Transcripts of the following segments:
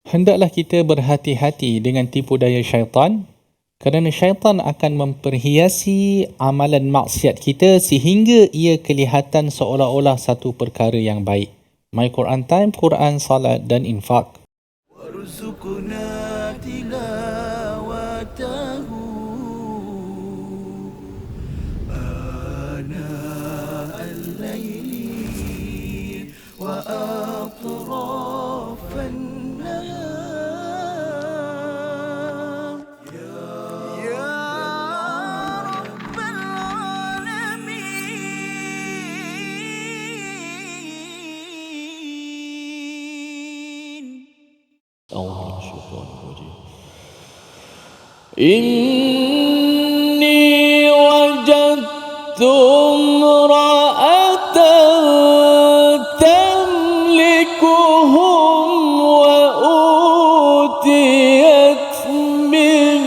Hendaklah kita berhati-hati dengan tipu daya syaitan, kerana syaitan akan memperhiasi amalan maksiat kita sehingga ia kelihatan seolah-olah satu perkara yang baik. My Quran Time, Quran, Salat dan Infak. Warzuqna tilawatahu ana al-laili wa atrafan nahar ya rabbal alamin. Inni wajadtu imra'atan tamlikuhum wa utiyat min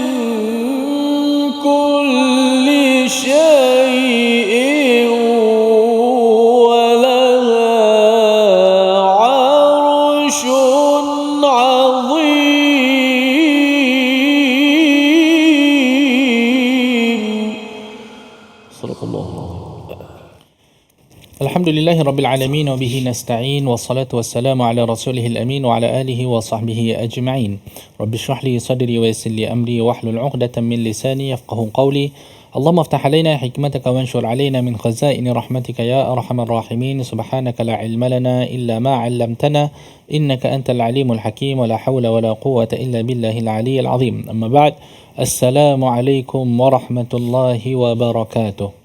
kulli syai'in wa laha 'arshun 'azim. Alhamdulillahi Rabbil Alamin wa bihi nasta'in wa salatu wassalamu ala rasulihil amin wa ala alihi wa sahbihi ajma'in. Rabbi shrah li sadri wa yassir li amri wa hlul 'uqdatan min lisani yafqahu qawli. Allahumma aftah alaina hikmataka wa anshur alaina min khazaini rahmatika ya arhamar rahimin. Subhanaka la ilma lana illa ma 'allamtana innaka antal alimul hakim wa la hawla wa la quwwata illa billahil aliyyil azim. Amma ba'd. Assalamu alaikum warahmatullahi wabarakatuh.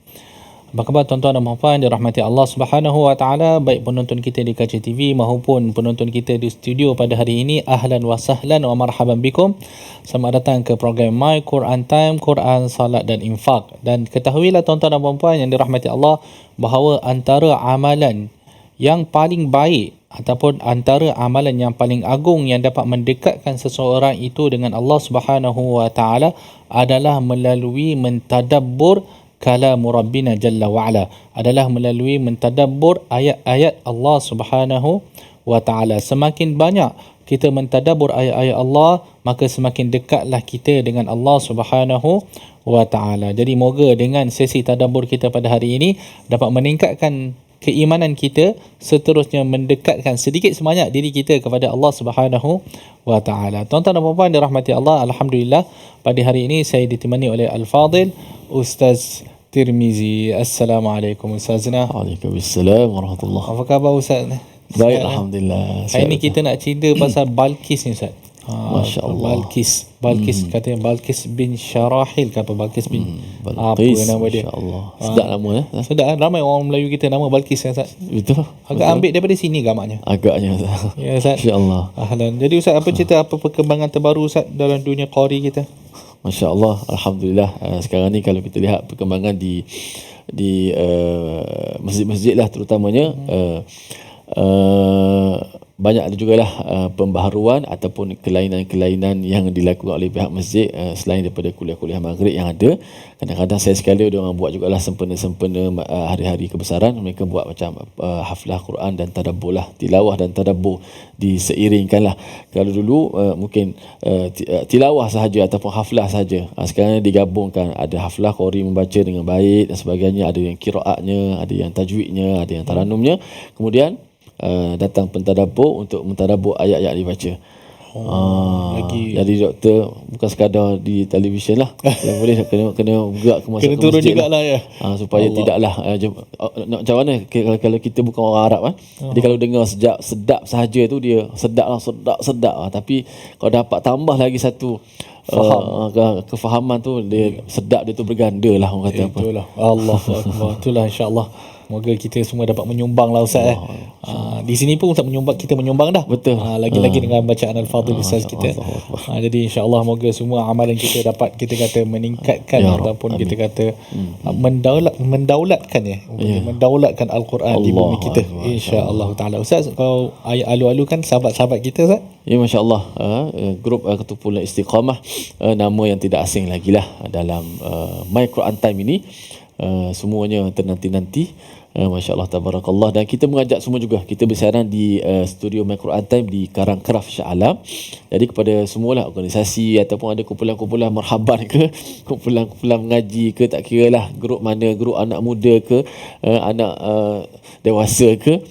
Apa khabar tuan-tuan dan puan-puan dirahmati Allah Subhanahu wa taala, baik penonton kita di Kaca TV maupun penonton kita di studio pada hari ini. Ahlan wa sahlan wa marhaban bikum. Selamat datang ke program My Quran Time, Quran, Salat dan Infak. Dan ketahuilah tuan-tuan dan puan-puan yang dirahmati Allah, bahawa antara amalan yang paling baik ataupun antara amalan yang paling agung yang dapat mendekatkan seseorang itu dengan Allah Subhanahu wa taala adalah melalui mentadabbur kalamu Rabbina Jalla wa'ala, adalah melalui mentadabbur ayat-ayat Allah Subhanahu wa ta'ala. Semakin banyak kita mentadabbur ayat-ayat Allah, maka semakin dekatlah kita dengan Allah Subhanahu wa ta'ala. Jadi moga dengan sesi tadabbur kita pada hari ini dapat meningkatkan keimanan kita, seterusnya mendekatkan sedikit sebanyak diri kita kepada Allah Subhanahu wa ta'ala. Tuan-tuan dan puan-puan dirahmati Allah, alhamdulillah pada hari ini saya ditemani oleh Al-Fadil Ustaz Tirmizi. Assalamualaikum Ustazna. Waalaikumsalam warahmatullahi. Apa khabar Ustaz? Baik, alhamdulillah. Hari ini kita nak cerita pasal Balqis ni Ustaz. Masya Allah. Balqis katanya Balqis bin Syarahil ke apa, Balqis bin apa nama dia? Masya Allah. Sedap nama Sedap, ramai orang Melayu kita nama Balqis kan Ustaz. Betul. Agak ambil daripada sini gamaknya. Agaknya. Ya Ustaz. Masya Allah. Ahlan. Jadi Ustaz, apa cerita, apa perkembangan terbaru Ustaz dalam dunia qari kita? Masya Allah, alhamdulillah. Sekarang ni kalau kita lihat perkembangan di masjid-masjid lah terutamanya, banyak ada jugalah pembaharuan ataupun kelainan-kelainan yang dilakukan oleh pihak masjid selain daripada kuliah-kuliah maghrib yang ada. Kadang-kadang saya sekali orang buat jugalah sempena-sempena hari-hari kebesaran, mereka buat macam haflah Quran dan tadabbur lah, tilawah dan tadabbur diseiringkan lah. Kalau dulu mungkin tilawah sahaja ataupun haflah sahaja, sekarang digabungkan, ada haflah qari membaca dengan baik dan sebagainya, ada yang qiraatnya, ada yang tajwidnya, ada yang taranumnya, kemudian datang pentadabbur untuk mentadabbur ayat-ayat dibaca. Jadi doktor bukan sekadar di televisyen lah, yang boleh kena bergerak ke masuk ke turun masjid jugalah ya. Supaya Allah. Tidaklah macam mana kalau kita bukan orang Arab kan, dia kalau dengar sedap sahaja tu dia sedap tapi kalau dapat tambah lagi satu kefahaman tu, dia sedap dia tu berganda lah, orang kata apa. Itulah Allah Akbar. Itulah insya-Allah. Moga kita semua dapat menyumbang lah Ustaz. Di sini pun Ustaz kita menyumbang dah. Betul. Lagi-lagi dengan bacaan Al-Fadhil Ustaz kita. Jadi insya-Allah moga semua amalan kita dapat, kita kata meningkatkan ataupun kita kata mendaulatkan mendaulatkan Al-Quran di bumi kita. Insya-Allah taala. Ustaz, kalau alu-alu kan sahabat-sahabat kita Ustaz. Ya, masya-Allah. Grup Ketumpulan Istiqamah, nama yang tidak asing lagi lah dalam My Quran Time ini. Semuanya ternanti-nanti Masya Allah, tabarakallah. Dan kita mengajak semua juga, kita bersiaran di studio My Quran Time di Karang Kraf Shah Alam. Jadi kepada semualah organisasi ataupun ada kumpulan-kumpulan marhaban ke, kumpulan-kumpulan mengaji ke, tak kira lah grup mana, grup anak muda ke, anak dewasa ke,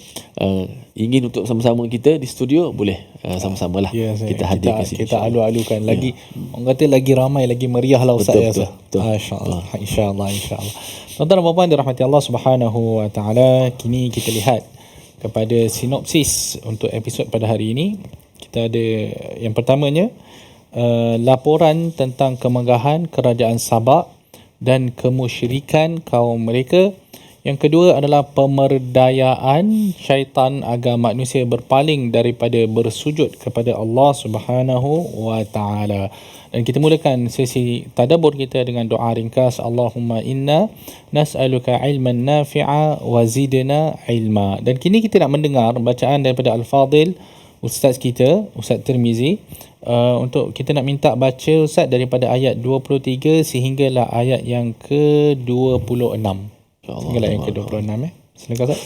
ingin untuk sama-sama kita di studio, boleh sama-sama lah kita hadirkan sini. Kita alu-alukan lagi, orang kata lagi ramai, lagi meriah lah Ustaz. Betul. InsyaAllah. Tuan-tuan dan puan-puan dirahmati Allah Subhanahu Wa Taala, kini kita lihat kepada sinopsis untuk episod pada hari ini. Kita ada yang pertamanya, laporan tentang kemegahan kerajaan Sabak dan kemusyrikan kaum mereka. Yang kedua adalah pemerdayaan syaitan agar manusia berpaling daripada bersujud kepada Allah Subhanahu Wa Taala. Dan kita mulakan sesi tadabbur kita dengan doa ringkas, Allahumma inna nas'aluka ilman nafi'a wa zidna ilma. Dan kini kita nak mendengar bacaan daripada Al-Fadil Ustaz kita, Ustaz Tirmizi. Untuk kita nak minta baca Ustaz daripada ayat 23 sehinggalah ayat yang ke-26. Sehinggalah yang ke-26 Silakan Ustaz.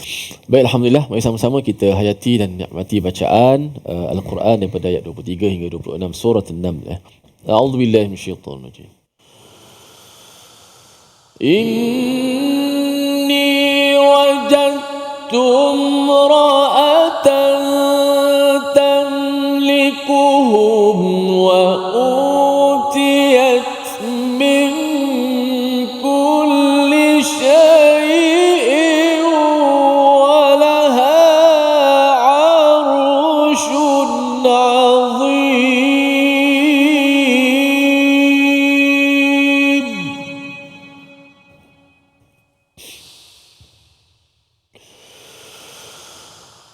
Baik, alhamdulillah, mari sama-sama kita hayati dan nikmati bacaan Al-Quran daripada ayat 23 hingga 26 surah An-Naml. A'udzu billahi minasyaitonir rajim. Inni wajadtu imra'atan tamlikuhum wa utiyat min kulli shay'in wa laha 'arshun 'azim.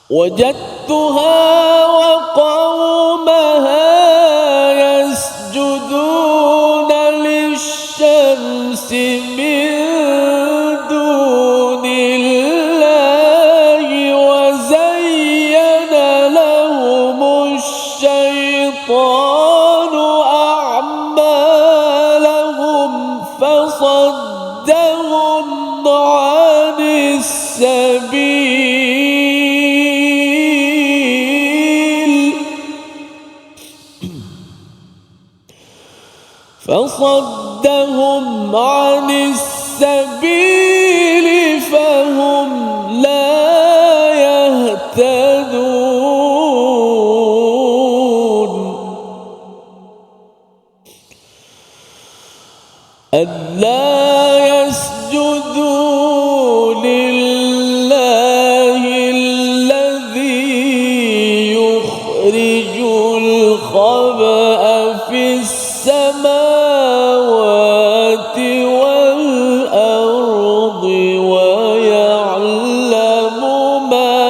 وجدتها وقومها يسجدون للشمس من دون الله وزين لهم الشيطان أعمالهم فصدهم عن السبيل فهم لا يهتدون ألا يسجدوا لله الذي يخرج الخبأ في السماوات والأرض ويعلم ما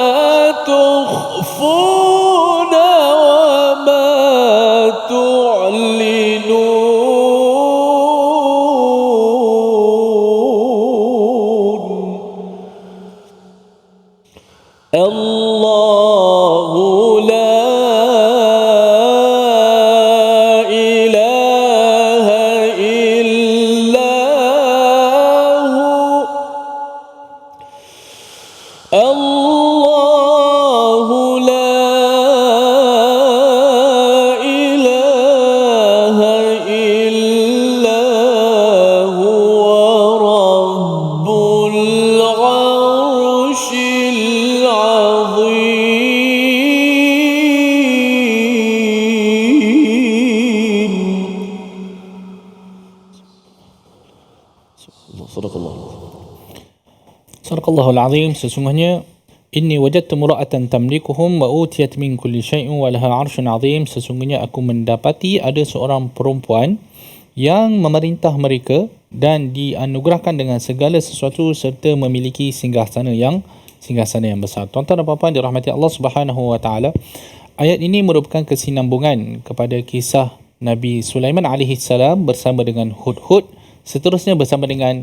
تخفون وما تعلنون الله لا إله إلا هو الله لا إله إلا هو رب العرش العظيم. Sadaqallahul Azim. Sesungguhnya inni wajadtu mura'atan tamlikuhum wa utiyat min kulli syai'in wa laha 'arsyun 'azim. Sesungguhnya aku mendapati ada seorang perempuan yang memerintah mereka dan dianugerahkan dengan segala sesuatu serta memiliki singgasana yang besar. Tuan-tuan dan puan-puan dirahmati Allah Subhanahu Wa Taala, ayat ini merupakan kesinambungan kepada kisah Nabi Sulaiman alaihi salam bersama dengan Hudhud, seterusnya bersama dengan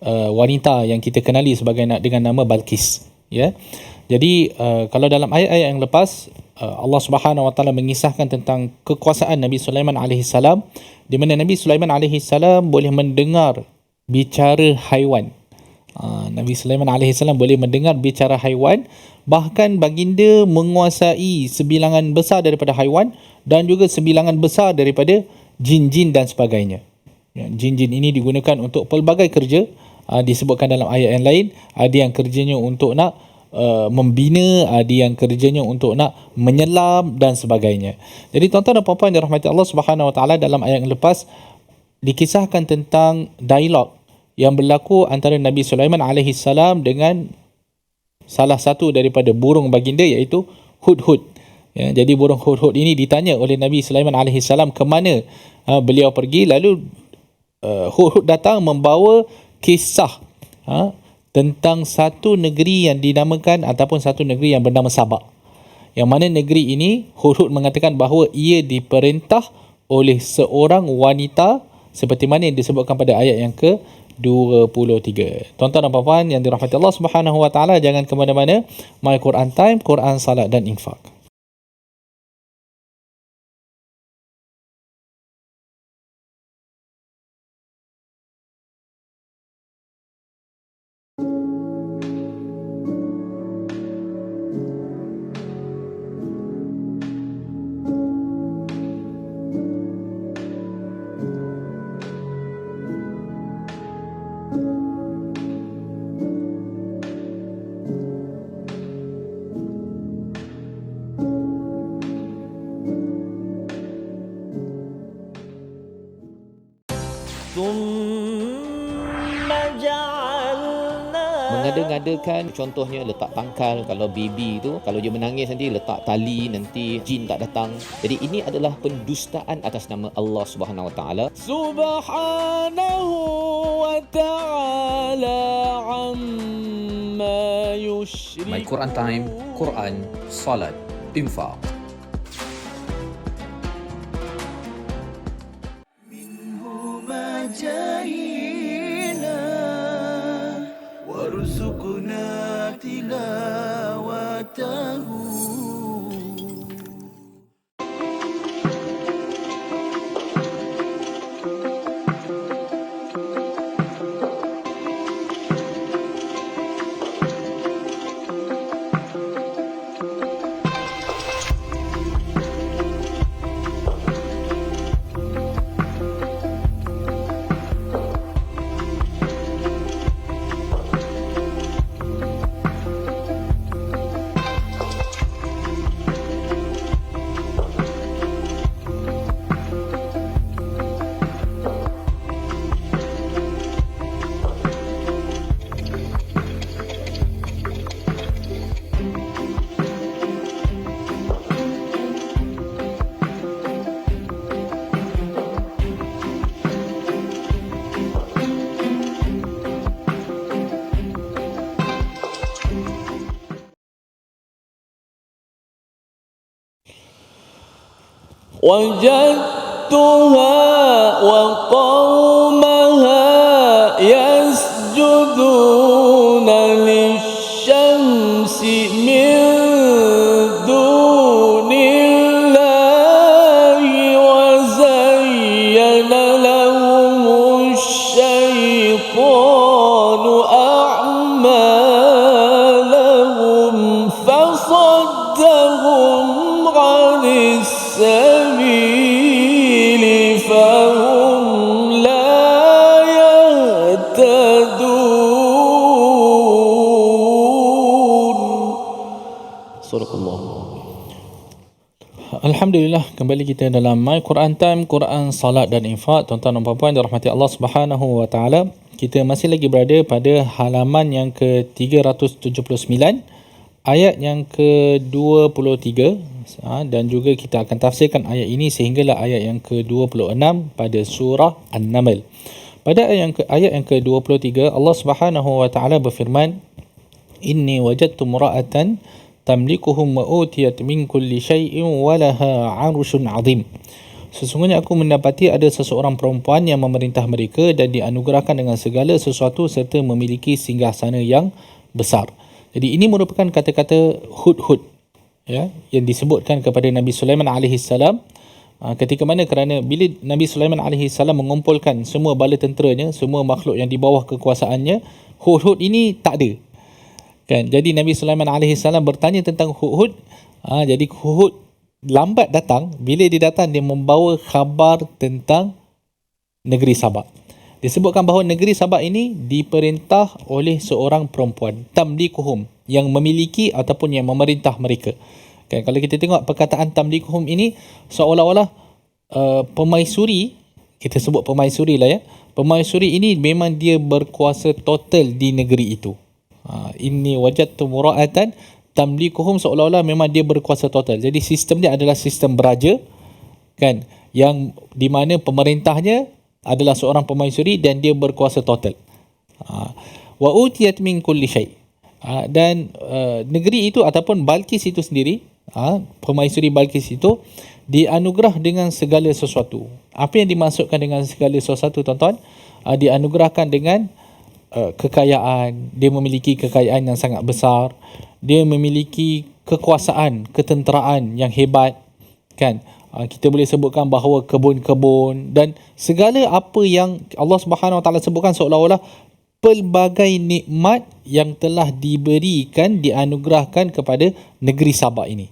wanita yang kita kenali dengan nama Balqis, ya. Jadi kalau dalam ayat-ayat yang lepas Allah Subhanahu Wa Taala mengisahkan tentang kekuasaan Nabi Sulaiman alaihi salam, di mana Nabi Sulaiman alaihi salam boleh mendengar bicara haiwan Nabi Sulaiman AS boleh mendengar bicara haiwan, bahkan baginda menguasai sebilangan besar daripada haiwan dan juga sebilangan besar daripada jin-jin dan sebagainya. Jin-jin ini digunakan untuk pelbagai kerja, disebutkan dalam ayat yang lain. Ada yang kerjanya untuk nak membina, ada yang kerjanya untuk nak menyelam dan sebagainya. Jadi tuan-tuan dan puan-puan yang dirahmati Allah Subhanahu Wa Taala, dalam ayat yang lepas dikisahkan tentang dialog yang berlaku antara Nabi Sulaiman AS dengan salah satu daripada burung baginda, iaitu Hudhud. Jadi burung Hudhud ini ditanya oleh Nabi Sulaiman AS ke mana beliau pergi. Lalu Hudhud datang membawa kisah tentang satu negeri yang dinamakan, ataupun satu negeri yang bernama Sabak. Yang mana negeri ini Hudhud mengatakan bahawa ia diperintah oleh seorang wanita, seperti mana yang disebutkan pada ayat yang ke-23. Tuan-tuan dan puan-puan yang dirahmati Allah Subhanahu Wa Taala, jangan ke mana-mana. My Quran Time, Quran, Salat dan Infak. Mengada-ngadakan, contohnya letak tangkal. Kalau baby tu, kalau dia menangis nanti letak tali, nanti jin tak datang. Jadi ini adalah pendustaan atas nama Allah Subhanahu Wa Taala. Subhanahu wa ta'ala amma yushrikun. My Quran Time, Quran, Salat, Infak. وارزقنا تلاوته. وجدتها وقومها يسجدون للشمس من دون الله وزين لهم الشيطان أعمالهم فصدهم عن السبيل فهم لا يهتدون. Surah Allah. Alhamdulillah, kembali kita dalam My Quran Time, Quran, Salat dan Infak. Tuan-tuan dan puan-puan dirahmati Allah Subhanahu Wa Taala, kita masih lagi berada pada halaman yang ke-379, ayat yang ke-23, dan juga kita akan tafsirkan ayat ini sehinggalah ayat yang ke-26 pada surah An-Naml. Pada ayat yang ke-23, Allah Subhanahu Wa Taala berfirman, Inni wajadtu mura'atan tamlikuhum wa utiyat min kulli syai'in wa laha 'arsyun 'azim. Sesungguhnya aku mendapati ada seseorang perempuan yang memerintah mereka dan dianugerahkan dengan segala sesuatu serta memiliki singgahsana yang besar. Jadi ini merupakan kata-kata Hudhud, ya, yang disebutkan kepada Nabi Sulaiman AS ketika mana, kerana bila Nabi Sulaiman AS mengumpulkan semua bala tenteranya, semua makhluk yang di bawah kekuasaannya, Hud-Hud ini tak ada. Kan? Jadi Nabi Sulaiman AS bertanya tentang Hud-Hud. Jadi Hud lambat datang. Bila dia datang, dia membawa khabar tentang negeri Sabak. Disebutkan bahawa negeri Sabak ini diperintah oleh seorang perempuan, tamlikuhum, yang memiliki ataupun yang memerintah mereka. Kan, kalau kita tengok perkataan tamlikuhum ini, seolah-olah pemaisuri, kita sebut pemaisuri lah ya, pemaisuri ini memang dia berkuasa total di negeri itu. Inni wajadtu mura'atan tamlikuhum, seolah-olah memang dia berkuasa total. Jadi sistem dia adalah sistem beraja, kan, yang di mana pemerintahnya adalah seorang pemaisuri dan dia berkuasa total. Wa utiyat min kulli syai'. Dan negeri itu ataupun Balqis itu sendiri, pemaisuri Balqis itu dianugerah dengan segala sesuatu. Apa yang dimaksudkan dengan segala sesuatu, tuan-tuan? Dianugerahkan dengan kekayaan. Dia memiliki kekayaan yang sangat besar. Dia memiliki kekuasaan, ketenteraan yang hebat, kan? Kita boleh sebutkan bahawa kebun-kebun dan segala apa yang Allah Subhanahu Wa Taala sebutkan seolah-olah pelbagai nikmat yang telah diberikan, dianugerahkan kepada negeri Sabak ini.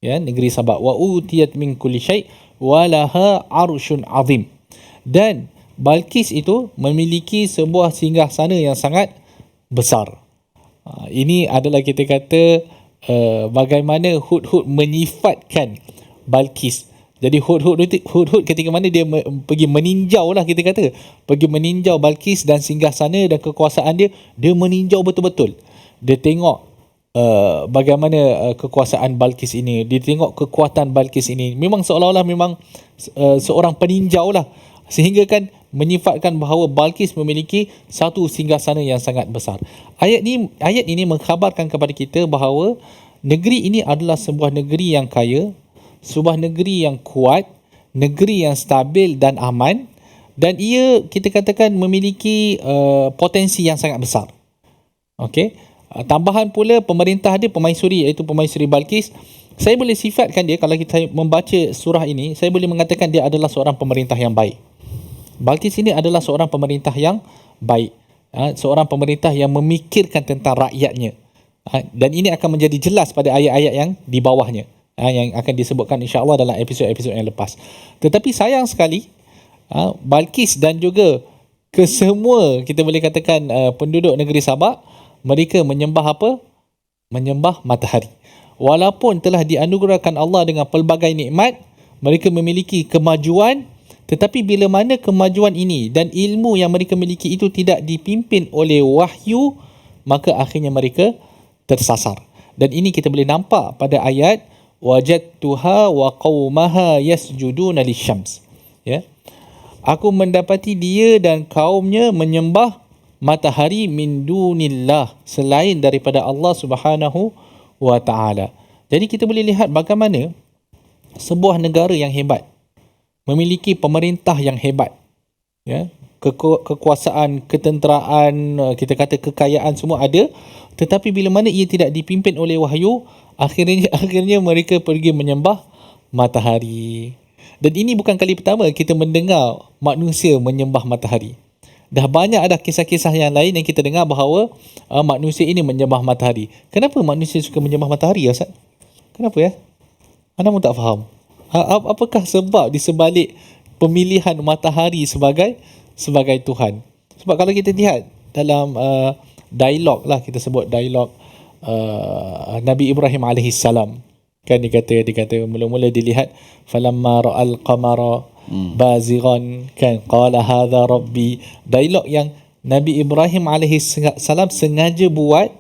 Ya, negeri Sabak. Wa utiyat min kulli syai' wa laha 'arsyun 'azim. Dan Balqis itu memiliki sebuah singgahsana yang sangat besar. Ini adalah kita kata bagaimana Hud-Hud menyifatkan Balqis. Jadi Hud-Hud ketika mana dia pergi meninjau lah, kita kata, pergi meninjau Balqis dan singgahsana dan kekuasaan dia, dia meninjau betul-betul. Dia tengok bagaimana kekuasaan Balqis ini, dia tengok kekuatan Balqis ini. Memang seolah-olah memang seorang peninjau lah, sehingga kan menyifatkan bahawa Balqis memiliki satu singgahsana yang sangat besar. Ayat ini mengkhabarkan kepada kita bahawa negeri ini adalah sebuah negeri yang kaya, sebuah negeri yang kuat, negeri yang stabil dan aman, dan ia kita katakan memiliki potensi yang sangat besar. Okey. Tambahan pula pemerintah dia pemaisuri, iaitu pemaisuri Balqis. Saya boleh sifatkan dia, kalau kita membaca surah ini, saya boleh mengatakan dia adalah seorang pemerintah yang baik. Balqis ini adalah seorang pemerintah yang baik, seorang pemerintah yang memikirkan tentang rakyatnya. Dan ini akan menjadi jelas pada ayat-ayat yang di bawahnya, yang akan disebutkan insya-Allah dalam episod-episod yang lepas. Tetapi sayang sekali, Balqis dan juga kesemua kita boleh katakan penduduk negeri Sabak, mereka menyembah apa? Menyembah matahari. Walaupun telah dianugerahkan Allah dengan pelbagai nikmat, mereka memiliki kemajuan, tetapi bila mana kemajuan ini dan ilmu yang mereka miliki itu tidak dipimpin oleh wahyu, maka akhirnya mereka tersasar. Dan ini kita boleh nampak pada ayat wajadtuha wa qaumaha yasjuduna lisyams. Ya. Aku mendapati dia dan kaumnya menyembah matahari min dunillah, selain daripada Allah Subhanahu wa taala. Jadi kita boleh lihat bagaimana sebuah negara yang hebat memiliki pemerintah yang hebat. Ya. Kekuasaan, ketenteraan, kita kata kekayaan semua ada, tetapi bila mana ia tidak dipimpin oleh wahyu, akhirnya mereka pergi menyembah matahari. Dan ini bukan kali pertama kita mendengar manusia menyembah matahari. Dah banyak ada kisah-kisah yang lain yang kita dengar bahawa manusia ini menyembah matahari. Kenapa manusia suka menyembah matahari, Ustaz? Kenapa ya? Anda pun tak faham. Apakah sebab di sebalik pemilihan matahari sebagai Tuhan? Sebab kalau kita lihat dalam dialog lah, kita sebut dialog Nabi Ibrahim alaihissalam, kan dia kata mula-mula dilihat falamma ra'al qamara bazighan, kan, qala hadha rabbi. Dialog yang Nabi Ibrahim alaihissalam sengaja buat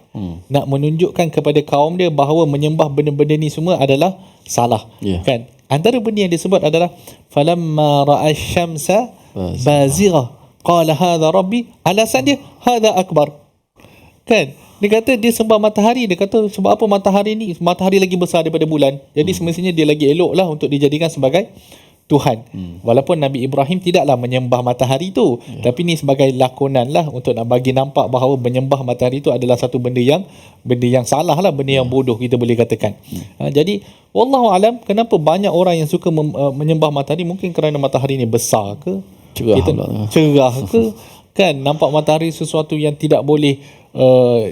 nak menunjukkan kepada kaum dia bahawa menyembah benda-benda ni semua adalah salah. Kan, antara benda yang disebut adalah falamma ra'asyamsa bazighah qala hadha rabbi, alasan dia hadha akbar. Kan, dia kata dia sembah matahari. Dia kata sebab apa matahari lagi besar daripada bulan, jadi semestinya dia lagi elok lah untuk dijadikan sebagai Tuhan. Walaupun Nabi Ibrahim tidaklah menyembah matahari tu, tapi ni sebagai lakonan lah untuk nak bagi nampak bahawa menyembah matahari tu adalah satu benda yang salah lah, benda yang bodoh kita boleh katakan. Jadi wallahu alam, kenapa banyak orang yang suka menyembah matahari? Mungkin kerana matahari ni besar ke, cerah ke, Kan nampak matahari sesuatu yang tidak boleh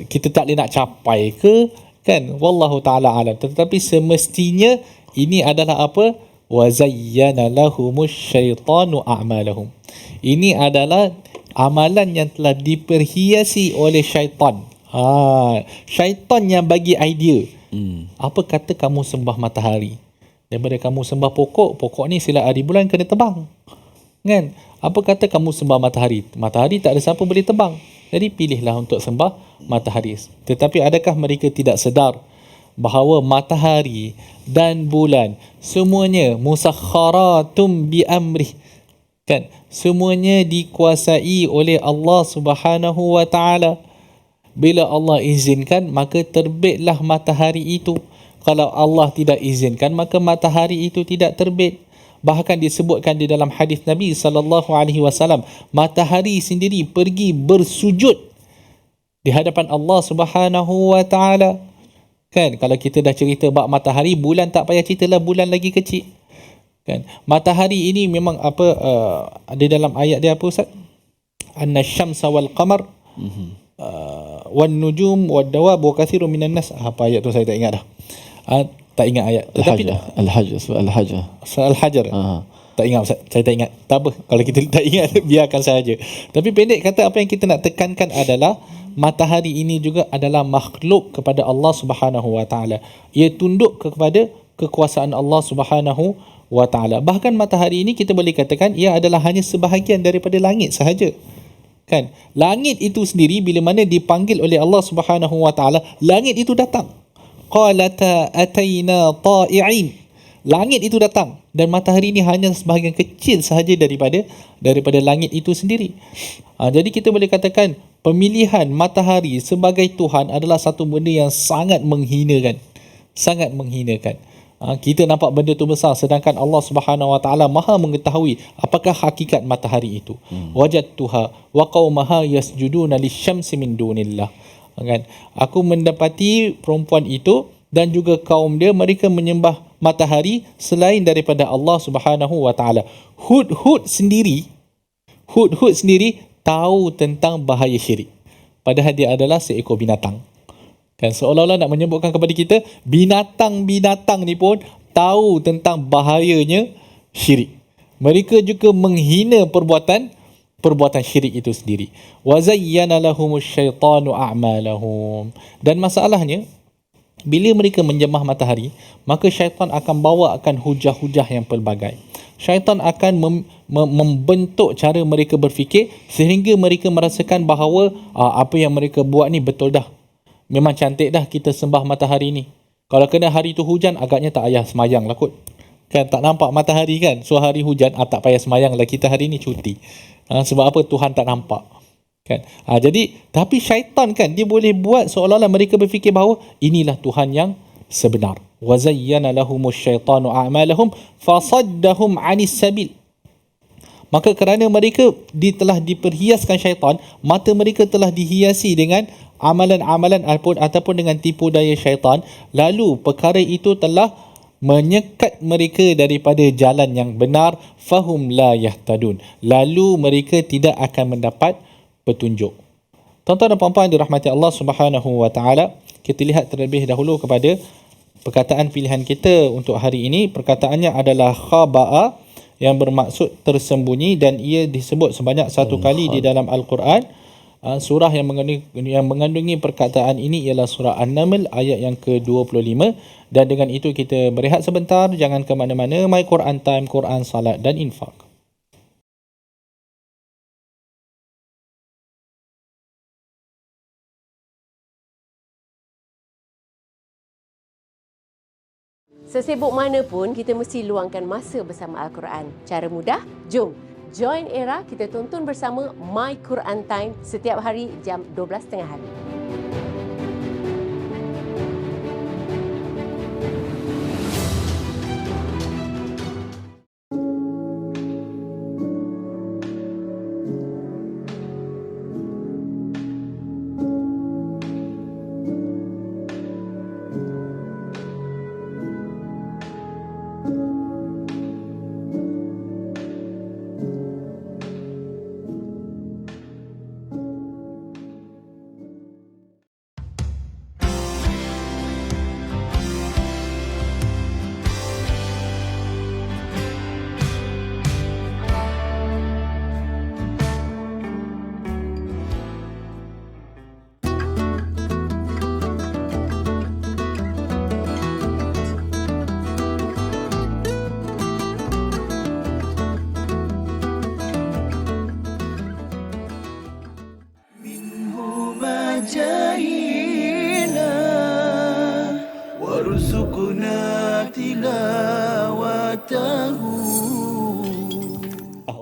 kita tak boleh nak capai ke, kan, wallahu taala alam. Tetapi semestinya ini adalah apa? Wa zayyana lahumusy syaitanu a'malahum. Ini adalah amalan yang telah diperhiasi oleh syaitan. Syaitan yang bagi idea. Apa kata kamu sembah matahari? Daripada kamu sembah pokok, pokok ni silat hari bulan kena tebang. Kan? Apa kata kamu sembah matahari? Matahari tak ada siapa boleh tebang. Jadi pilihlah untuk sembah matahari. Tetapi adakah mereka tidak sedar bahawa matahari dan bulan semuanya musakharatum bi amrih, kan, semuanya dikuasai oleh Allah Subhanahu wa taala. Bila Allah izinkan, maka terbitlah matahari itu. Kalau Allah tidak izinkan, maka matahari itu tidak terbit. Bahkan disebutkan di dalam hadis Nabi SAW, matahari sendiri pergi bersujud di hadapan Allah Subhanahu wa taala. Kan, kalau kita dah cerita bab matahari, bulan tak payah ceritalah, bulan lagi kecil. Kan, matahari ini memang apa, ada dalam ayat dia apa Ustaz? Annasyamsa wal qamar wan nujum wad dawab wa kathirun minan nas. Apa ayat tu saya tak ingat dah. Tak ingat ayat. Tetapi Al-Hajar. Tak ingat Ustaz. Saya tak ingat. Tak apa. Kalau kita tak ingat, biarkan sahaja. Tapi pendek kata, apa yang kita nak tekankan adalah matahari ini juga adalah makhluk kepada Allah Subhanahu wa taala. Ia tunduk kepada kekuasaan Allah Subhanahu wa taala. Bahkan matahari ini kita boleh katakan ia adalah hanya sebahagian daripada langit sahaja. Kan? Langit itu sendiri bila mana dipanggil oleh Allah Subhanahu wa taala, langit itu datang. Qalata ataina ta'i'in. Langit itu datang, dan matahari ini hanya sebahagian kecil sahaja daripada langit itu sendiri. Jadi kita boleh katakan pemilihan matahari sebagai Tuhan adalah satu benda yang sangat menghinakan. Sangat menghinakan. Kita nampak benda tu besar, sedangkan Allah Subhanahu wa taala Maha mengetahui apakah hakikat matahari itu. Wajadtuha wa qaumaha yasjuduna lisyamsi min dunillah. Kan? Aku mendapati perempuan itu dan juga kaum dia, mereka menyembah matahari selain daripada Allah Subhanahu wa taala. Hud sendiri tahu tentang bahaya syirik, padahal dia adalah seekor binatang. Kan, seolah-olah nak menyebutkan kepada kita binatang-binatang ni pun tahu tentang bahayanya syirik. Mereka juga menghina perbuatan syirik itu sendiri. Wa zayyana lahumusy syaitanu a'malahum. Dan masalahnya, bila mereka menjamah matahari, maka syaitan akan bawakan hujah-hujah yang pelbagai. Syaitan akan membentuk cara mereka berfikir sehingga mereka merasakan bahawa apa yang mereka buat ni betul dah. Memang cantik dah kita sembah matahari ni. Kalau kena hari tu hujan, agaknya tak payah semayang lah kot. Kan, tak nampak matahari kan, so hari hujan, tak payah semayang lah, kita hari ni cuti. Sebab apa? Tuhan tak nampak. Kan? Jadi, tapi syaitan kan, dia boleh buat seolah-olah mereka berfikir bahawa inilah Tuhan yang sebenar. Wa zayyana lahumusy syaitanu a'malahum fasaddahum 'anis sabil. Maka kerana mereka telah diperhiaskan syaitan, mata mereka telah dihiasi dengan amalan-amalan ataupun dengan tipu daya syaitan, lalu perkara itu telah menyekat mereka daripada jalan yang benar, fahum la yahtadun, lalu mereka tidak akan mendapat petunjuk. Tuan-tuan dan puan-puan yang dirahmati Allah Subhanahu wa taala, kita lihat terlebih dahulu kepada perkataan pilihan kita untuk hari ini. Perkataannya adalah khaba'a, yang bermaksud tersembunyi, dan ia disebut sebanyak satu kali di dalam Al-Quran. Surah yang mengandungi perkataan ini ialah surah An-Naml ayat yang ke-25. Dan dengan itu kita berehat sebentar, jangan ke mana-mana. My Quran Time, Quran, Salat dan Infak. Sesibuk mana pun, kita mesti luangkan masa bersama Al-Quran. Cara mudah, jom join Era, kita tonton bersama My Quran Time setiap hari jam 12.30 hari.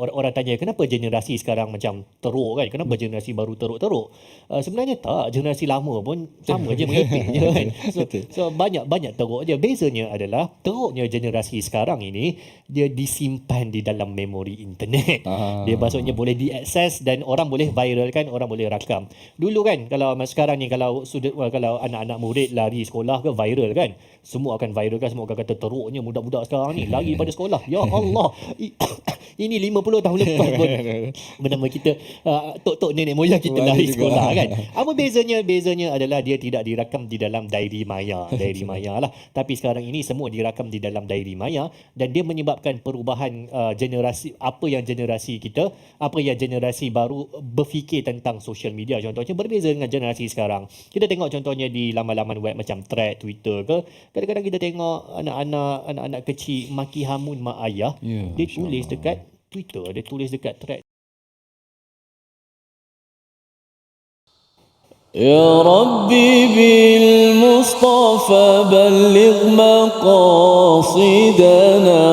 orang tanya kenapa generasi sekarang macam teruk kan, kenapa generasi baru teruk. Sebenarnya tak, generasi lama pun sama je mengepek je kan. So banyak teruk je. Bezanya adalah teruknya generasi sekarang ini dia disimpan di dalam memori internet. Dia maksudnya boleh diakses dan orang boleh viralkan, orang boleh rakam. Dulu kan kalau sekarang ni kalau anak-anak murid lari sekolah ke viral kan, semua akan viral kan, semua akan kata teruknya budak-budak sekarang ni lari pada sekolah. Ya Allah. Ini 50 tahun lepas pun bernama kita tok-tok nenek moyang kita lari sekolah kan. Apa bezanya? Bezanya adalah dia tidak dirakam di dalam diary maya lah. Tapi sekarang ini semua dirakam di dalam diary maya dan dia menyebabkan perubahan generasi, apa yang generasi kita, apa yang generasi baru berfikir tentang social media contohnya berbeza dengan generasi sekarang. Kita tengok contohnya di laman-laman web macam Thread, Twitter ke, kadang-kadang kita tengok anak-anak kecil maki hamun mak ayah, dia tulis dekat Twitter, dia tulis dekat Thread. يا ربي بالمصطفى بلغ مقاصدنا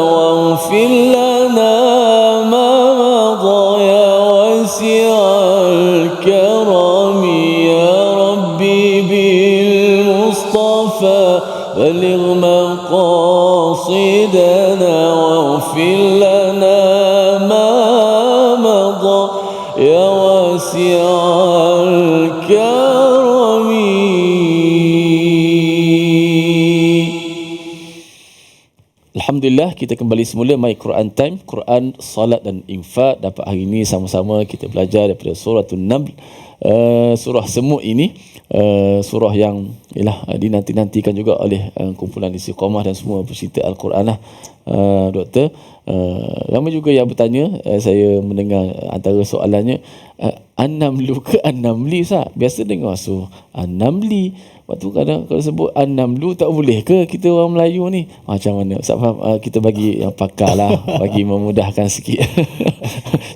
واغفر لنا ما مضى يا واسع الكرم يا ربي بالمصطفى بلغ مقاصدنا واغفر لنا ما مضى يا واسع الكرم. Alhamdulillah, kita kembali semula My Quran Time, Quran, Salat dan Infak. Dapat hari ini sama-sama kita belajar daripada surah An-Naml. Surah semut ini surah yang dinanti-nantikan juga oleh kumpulan Istiqamah dan semua pecinta Al-Quran lah. Doktor, ramai juga yang bertanya, saya mendengar antara soalannya, An-Namlu ke An-Namli Ustaz? Biasa dengar An-Namli. Waktu kadang kalau sebut An-Namlu tak boleh ke kita orang Melayu ni? Macam mana? Ustaz faham? Kita bagi yang pakar lah, bagi memudahkan sikit.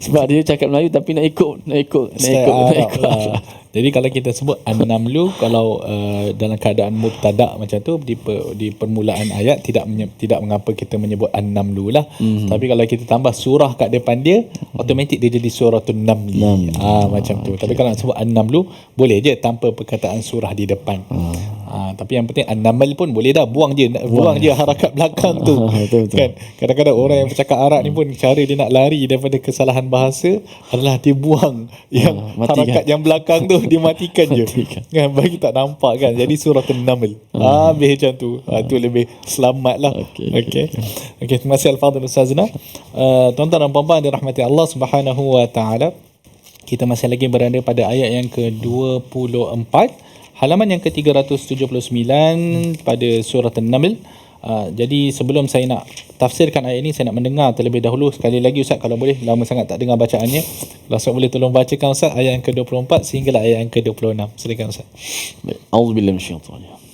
Sebab dia cakap Melayu tapi nak ikut lah. Jadi kalau kita sebut An-Namlu, kalau dalam keadaan mubtada' macam tu di permulaan ayat tidak mengapa kita menyebut An-Namlu lah. Tapi kalau kita tambah surah kat depan dia, automatik dia jadi suratul Namli. Macam tu. Tapi kalau nak sebut An-Namlu boleh je tanpa perkataan surah di depan. Tapi yang penting An-Naml pun boleh dah, buang je harakat belakang tu. Betul. Kan kadang-kadang orang yang bercakap Arab ni pun cara dia nak lari daripada kesalahan bahasa adalah dia buang yang harakat yang belakang tu dia matikan je kan, bagi tak nampak kan. Jadi surah An-Naml habis macam tu. Tu lebih selamat lah. Okey, terima kasih Al-Fadhil Ustazna. Tuan-tuan dan puan-puan dirahmati Allah Subhanahu wa taala, kita masih lagi berada pada ayat yang ke-24, halaman yang ke-379 pada surah An-Naml. Jadi sebelum saya nak tafsirkan ayat ini, saya nak mendengar terlebih dahulu sekali lagi Ustaz, kalau boleh, lama sangat tak dengar bacaannya. Kalau Ustaz boleh tolong bacakan Ustaz ayat yang ke-24 sehinggalah ayat yang ke-26. Silakan Ustaz. A'udzubillahi minasyaitanir rajim.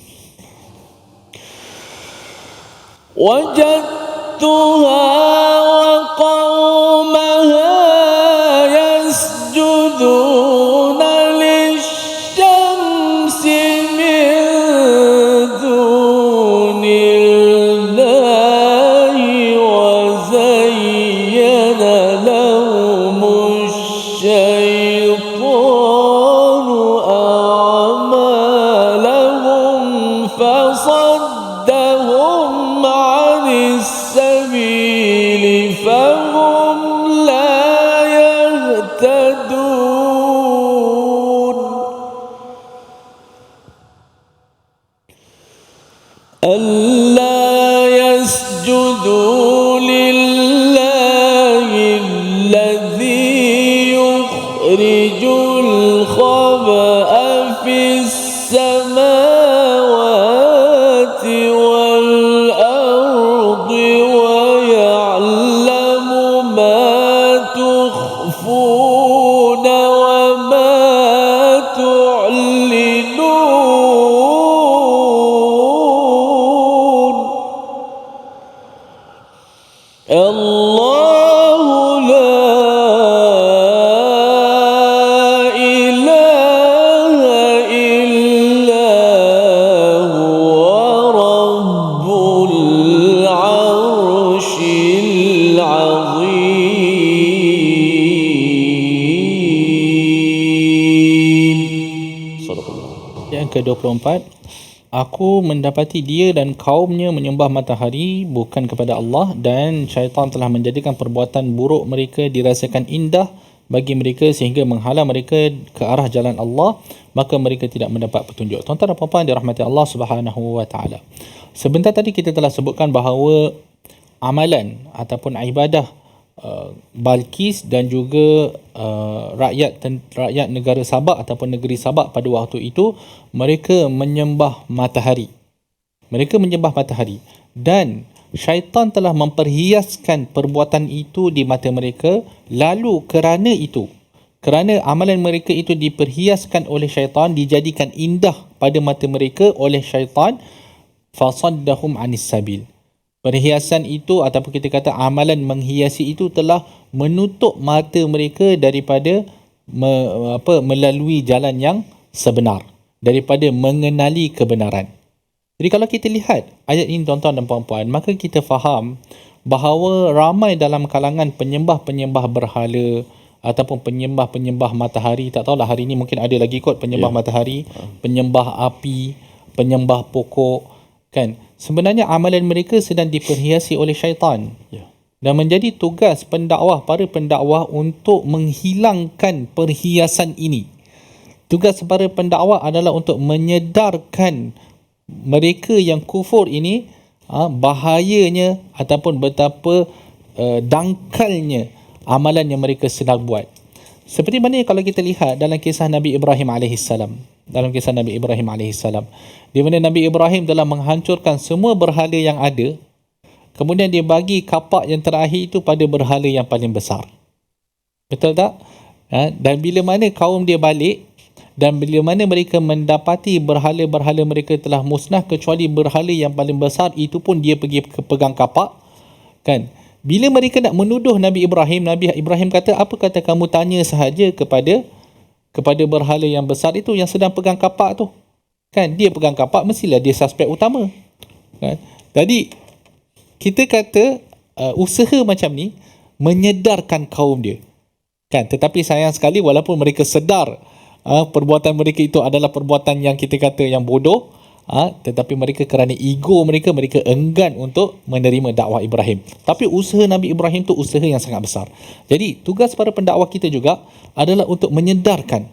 Wajadtuha wa qaumaha yasjuduna lisyamsi min dunillahi wa zayyana lahumus syaitanu a'malahum fasaddahum 'anis sabili fahum la yahtadun. ألا يسجدوا لله الذي يخرج الخبأ في السماوات والأرض ويعلم ما تخفون وما تعلنون. الله لا إله إلا هو رب العرش العظيم. ke-24, aku mendapati dia dan kaumnya menyembah matahari bukan kepada Allah, dan syaitan telah menjadikan perbuatan buruk mereka dirasakan indah bagi mereka sehingga menghalang mereka ke arah jalan Allah, maka mereka tidak mendapat petunjuk. Tuan-tuan dan puan-puan dirahmati Allah Subhanahu wa taala. Sebentar tadi kita telah sebutkan bahawa amalan ataupun ibadah Balqis dan juga rakyat negara Sabak ataupun negeri Sabak pada waktu itu, mereka menyembah matahari. Mereka menyembah matahari dan syaitan telah memperhiaskan perbuatan itu di mata mereka. Lalu kerana amalan mereka itu diperhiaskan oleh syaitan, dijadikan indah pada mata mereka oleh syaitan, fasaddahum anis sabil. Perhiasan itu ataupun kita kata amalan menghiasi itu telah menutup mata mereka daripada melalui jalan yang sebenar, daripada mengenali kebenaran. Jadi kalau kita lihat ayat ini tuan-tuan dan puan-puan, maka kita faham bahawa ramai dalam kalangan penyembah-penyembah berhala ataupun penyembah-penyembah matahari, tak tahulah hari ini mungkin ada lagi kot penyembah matahari, penyembah api, penyembah pokok, kan? Sebenarnya amalan mereka sedang diperhiasi oleh syaitan. Dan menjadi tugas para pendakwah untuk menghilangkan perhiasan ini. Tugas para pendakwah adalah untuk menyedarkan mereka yang kufur ini bahayanya ataupun betapa dangkalnya amalan yang mereka sedang buat. Seperti mana kalau kita lihat dalam kisah Nabi Ibrahim AS. Di mana Nabi Ibrahim telah menghancurkan semua berhala yang ada, kemudian dia bagi kapak yang terakhir itu pada berhala yang paling besar. Betul tak? Dan bila mana kaum dia balik, dan bila mana mereka mendapati berhala-berhala mereka telah musnah kecuali berhala yang paling besar, itu pun dia pergi pegang kapak, kan? Bila mereka nak menuduh Nabi Ibrahim kata, apa kata kamu tanya sahaja kepada berhala yang besar itu yang sedang pegang kapak tu, kan? Dia pegang kapak, mestilah dia suspek utama, kan? Jadi kita kata usaha macam ni menyedarkan kaum dia, kan? Tetapi sayang sekali, walaupun mereka sedar perbuatan mereka itu adalah perbuatan yang kita kata yang bodoh, tetapi mereka kerana ego mereka enggan untuk menerima dakwah Ibrahim. Tapi usaha Nabi Ibrahim tu usaha yang sangat besar. Jadi tugas para pendakwah kita juga adalah untuk menyedarkan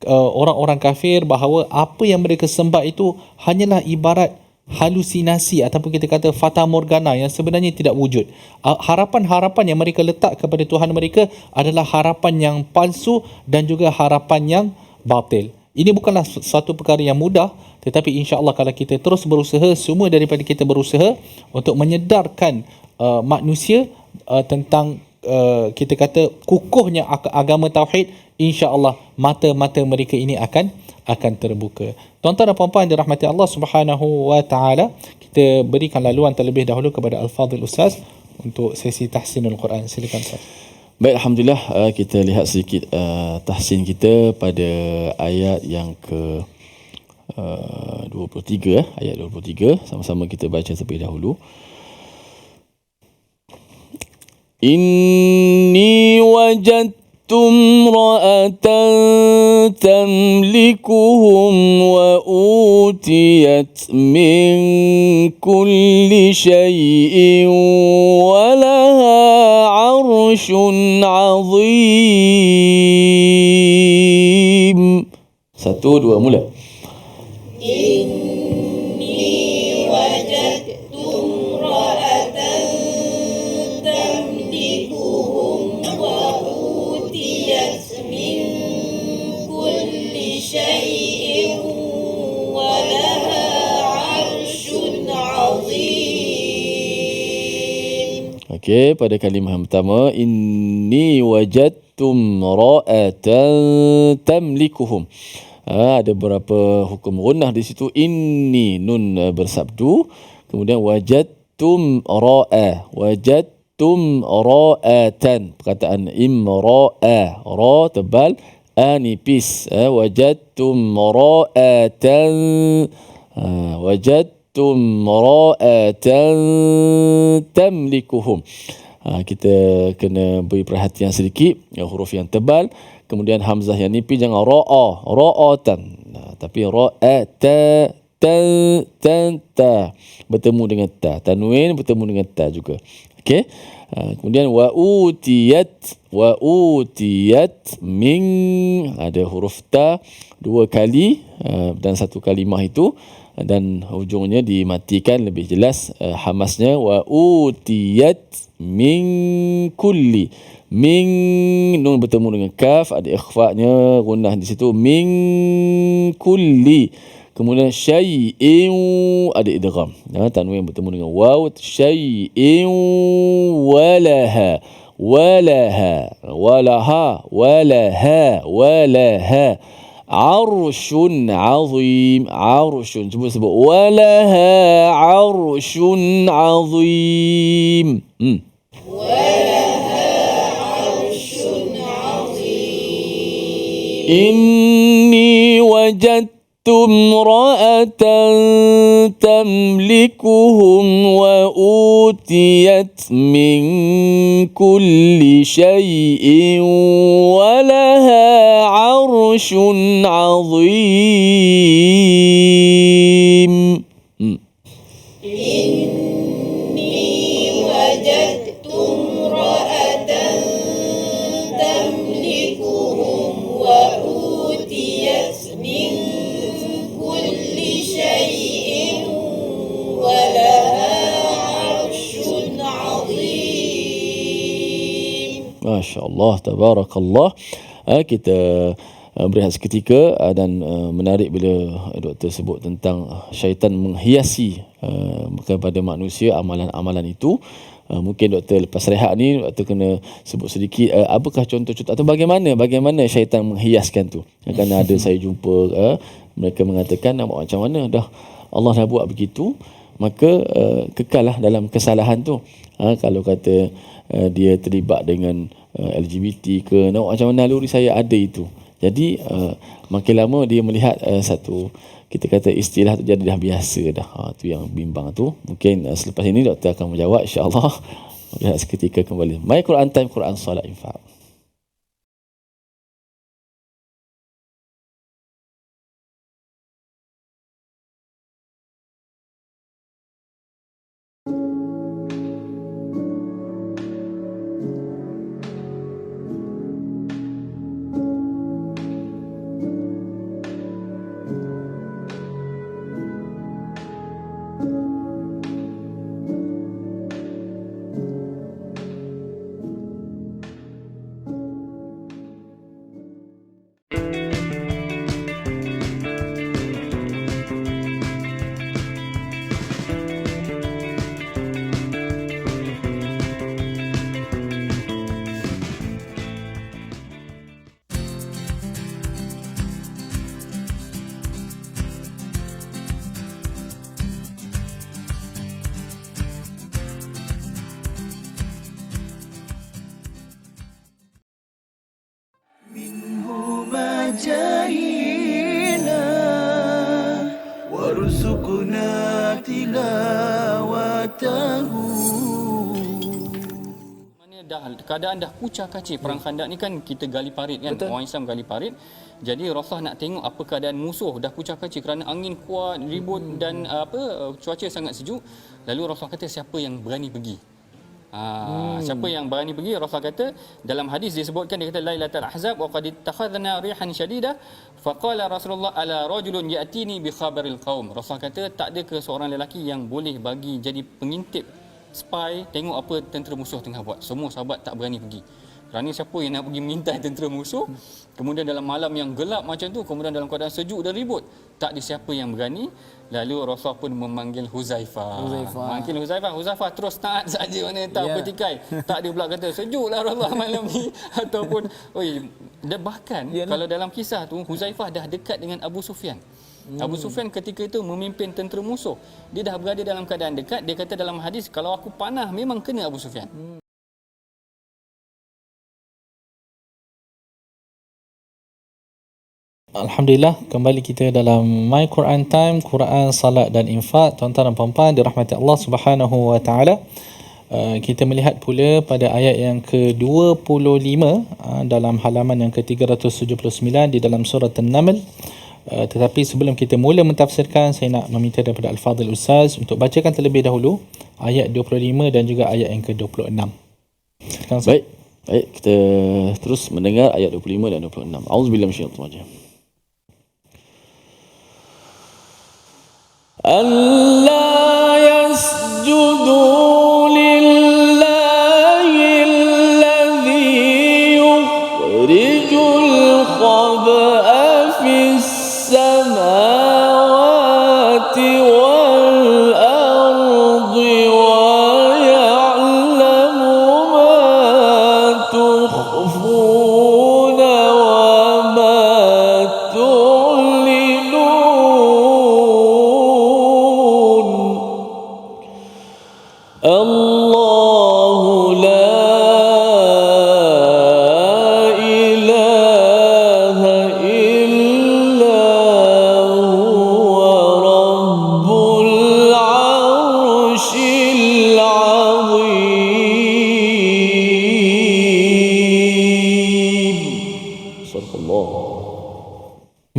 orang-orang kafir bahawa apa yang mereka sembah itu hanyalah ibarat halusinasi ataupun kita kata fata morgana yang sebenarnya tidak wujud. Harapan-harapan yang mereka letak kepada Tuhan mereka adalah harapan yang palsu dan juga harapan yang batil. Ini bukanlah satu perkara yang mudah, tetapi insya-Allah kalau kita terus berusaha, semua daripada kita berusaha untuk menyedarkan manusia tentang kita kata kukuhnya agama tauhid, insya-Allah mata-mata mereka ini akan terbuka. Tuan-tuan dan puan-puan dirahmati Allah Subhanahu wa taala, kita berikan laluan terlebih dahulu kepada Al-Fadhil Ustaz untuk sesi tahsinul Quran. Silakan Ustaz. Baik, alhamdulillah, kita lihat sedikit tahsin kita pada ayat yang ke 23, ayat 23, sama-sama kita baca terlebih dahulu. Inni wajadtum ra'atan tamlikuhum wa utiyat min kulli syai'in wa laha 'arsyun 'azim. 1, 2, mula. Okey, pada kalimah yang pertama, inni wajadtum ra'atan tamlikuhum. Ada beberapa hukum gunnah di situ. Inni, nun bersabdu, kemudian wajadtum ra'atan, perkataan imra'a, ra tebal, nipis. Wajadtum ra'atan, wajadtum ra'atan tamlikuhum. kita kena beri perhatian sedikit, huruf yang tebal. Kemudian hamzah yang nipis jangan ra'atan. Tapi ta bertemu dengan ta. Tanwin bertemu dengan ta juga. Okey. Kemudian wa utiyat min, ada huruf ta 2 kali dan satu kalimah itu, dan hujungnya dimatikan lebih jelas hamasnya wa utiyat min kulli. Min, nun bertemu dengan kaf, ada ikhfa-nya, gunnah di situ, min kulli. Kemudian syai'in, ada idgham, tanwin bertemu dengan waw, syai'in walaha arsyun azim. Arsyun, cuba sebut walaha arsyun azim. Inni wajadtu imra'atan tamlikuhum wa utiyat min kulli syai'in wa laha 'arsyun 'azim. Masya Allah, tabarakallah. Kita berehat seketika dan menarik bila doktor sebut tentang syaitan menghiasi kepada manusia amalan-amalan itu. Mungkin doktor lepas rehat ni doktor kena sebut sedikit apakah contoh-contoh atau bagaimana syaitan menghiaskan tu. Kerana ada saya jumpa mereka mengatakan macam mana dah Allah dah buat begitu, maka kekallah dalam kesalahan tu. Kalau kata dia terlibat dengan LGBT ke, macam mana naluri saya ada itu. Jadi makin lama dia melihat satu, kita kata istilah tu jadi dah biasa dah. Tu yang bimbang tu. Mungkin selepas ini doktor akan menjawab, insya-Allah. Lihat seketika kembali. My Quran Time, Quran Salat Infaq. جاهنا وارزقنا تلاوته. Keadaan dah kucar kacir. Perang Khandak ni kan kita gali parit kan. Betul. Orang Islam gali parit. Jadi Rasulullah nak tengok apa keadaan musuh, dah kucar kacir kerana angin kuat, ribut dan cuaca sangat sejuk. Lalu Rasulullah kata siapa yang berani pergi? Siapa yang berani pergi? Rasulullah kata dalam hadis disebutkan, dia kata Lailatul Ahzab wa qad ittakhadna rihan shadidah faqala Rasulullah ala rajulun ya'tini bi khabaril qaum. Rasulullah kata tak ada ke seorang lelaki yang boleh bagi jadi pengintip, spy, tengok apa tentera musuh tengah buat. Semua sahabat tak berani pergi. Kerana siapa yang nak pergi mengintai tentera musuh, kemudian dalam malam yang gelap macam tu, kemudian dalam keadaan sejuk dan ribut, tak ada siapa yang berani. Lalu Rasulullah pun memanggil Huzaifah. Manggil Huzaifah terus taat saja, mana tak bertikai. Tak ada pula kata sejuklah Rasulullah malam ni ataupun bahkan kalau dalam kisah tu Huzaifah dah dekat dengan Abu Sufyan. Abu Sufyan ketika itu memimpin tentera musuh. Dia dah berada dalam keadaan dekat. Dia kata dalam hadis, kalau aku panah memang kena Abu Sufyan. Alhamdulillah, kembali kita dalam My Quran Time, Quran, Salat dan Infak. Tuan-tuan dan puan-puan dirahmati Allah Subhanahu wa taala. kita melihat pula pada ayat yang ke-25 dalam halaman yang ke-379 di dalam surah An-Naml. Tetapi sebelum kita mula mentafsirkan, saya nak meminta daripada Al-Fadhil Ustaz untuk bacakan terlebih dahulu ayat 25 dan juga ayat yang ke-26. Baik, kita terus mendengar ayat 25 dan 26. Auzubillahi minasyaitonir rajim. Allah yasjudu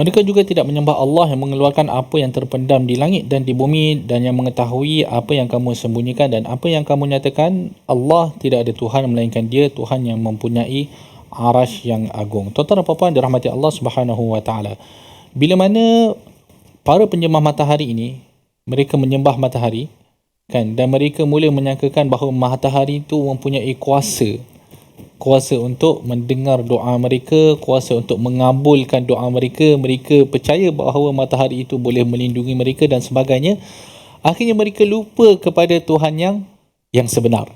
Mereka juga tidak menyembah Allah yang mengeluarkan apa yang terpendam di langit dan di bumi dan yang mengetahui apa yang kamu sembunyikan dan apa yang kamu nyatakan. Allah tidak ada Tuhan melainkan Dia, Tuhan yang mempunyai arasy yang agung. Tuan-tuan dan puan-puan dirahmati Allah Subhanahu wa taala. Bila mana para penyembah matahari ini, mereka menyembah matahari kan, dan mereka mula menyangkakan bahawa matahari itu mempunyai kuasa untuk mendengar doa mereka, kuasa untuk mengabulkan doa mereka. Mereka percaya bahawa matahari itu boleh melindungi mereka dan sebagainya. Akhirnya mereka lupa kepada Tuhan yang sebenar,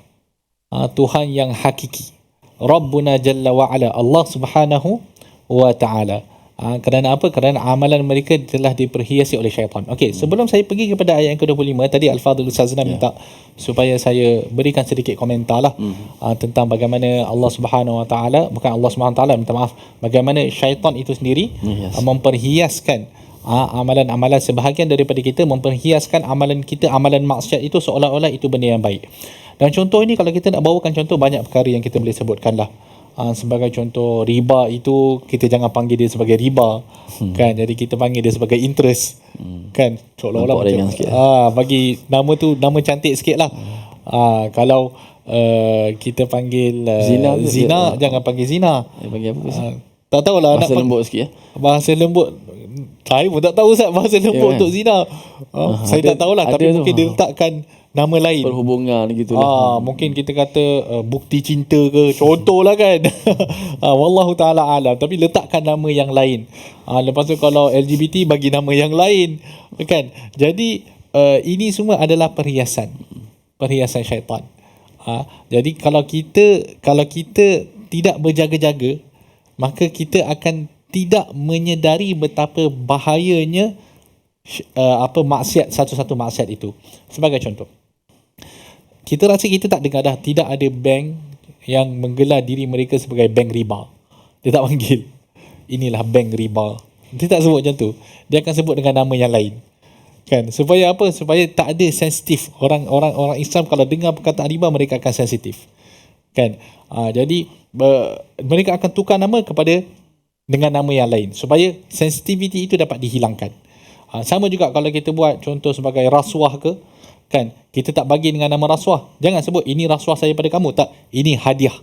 Tuhan yang hakiki, Rabbuna Jalla wa'ala, Allah Subhanahu wa ta'ala. Kerana apa? Kerana amalan mereka telah diperhiasi oleh syaitan. Okey, sebelum saya pergi kepada ayat yang ke-25, tadi Al-Fadhil Ustazna minta supaya saya berikan sedikit komentar lah tentang bagaimana Allah Subhanahu wa taala, bukan Allah Subhanahu wa taala, minta maaf, bagaimana syaitan itu sendiri memperhiaskan amalan-amalan sebahagian daripada kita, memperhiaskan amalan kita, amalan maksiat itu seolah-olah itu benda yang baik. Dan contoh ini, kalau kita nak bawakan contoh, banyak perkara yang kita boleh sebutkan lah. Sebagai contoh, riba itu kita jangan panggil dia sebagai riba, kan? Jadi kita panggil dia sebagai interest, kan? Seolah-olah macam bagi nama tu nama cantik sikit lah. Kalau kita panggil zina jangan panggil zina. Panggil apa? Tak tahulah, bahasa lembut sikit ya. Bahasa lembut saya pun tak tahu Ustaz, bahasa lembut untuk zina. Saya tak tahulah, tapi mungkin dia letakkan nama lain, perhubungan gitulah. Mungkin kita kata bukti cinta ke, contohlah kan. Wallahu taala alam, tapi letakkan nama yang lain. Lepas tu kalau LGBT bagi nama yang lain, kan. Jadi ini semua adalah perhiasan syaitan. Jadi kalau kita tidak berjaga-jaga, maka kita akan tidak menyedari betapa bahayanya maksiat, satu-satu maksiat itu. Sebagai contoh, kita rasa kita tak dengar dah, tidak ada bank yang menggelar diri mereka sebagai bank riba. Dia tak panggil inilah bank riba, dia tak sebut macam tu. Dia akan sebut dengan nama yang lain, kan? Supaya apa? Supaya tak ada sensitif. Orang Islam kalau dengar perkataan riba, mereka akan sensitif, kan? Jadi mereka akan tukar nama dengan nama yang lain supaya sensitivity itu dapat dihilangkan. Sama juga kalau kita buat contoh sebagai rasuah ke, kan, kita tak bagi dengan nama rasuah. Jangan sebut ini rasuah saya pada kamu, tak, ini hadiah.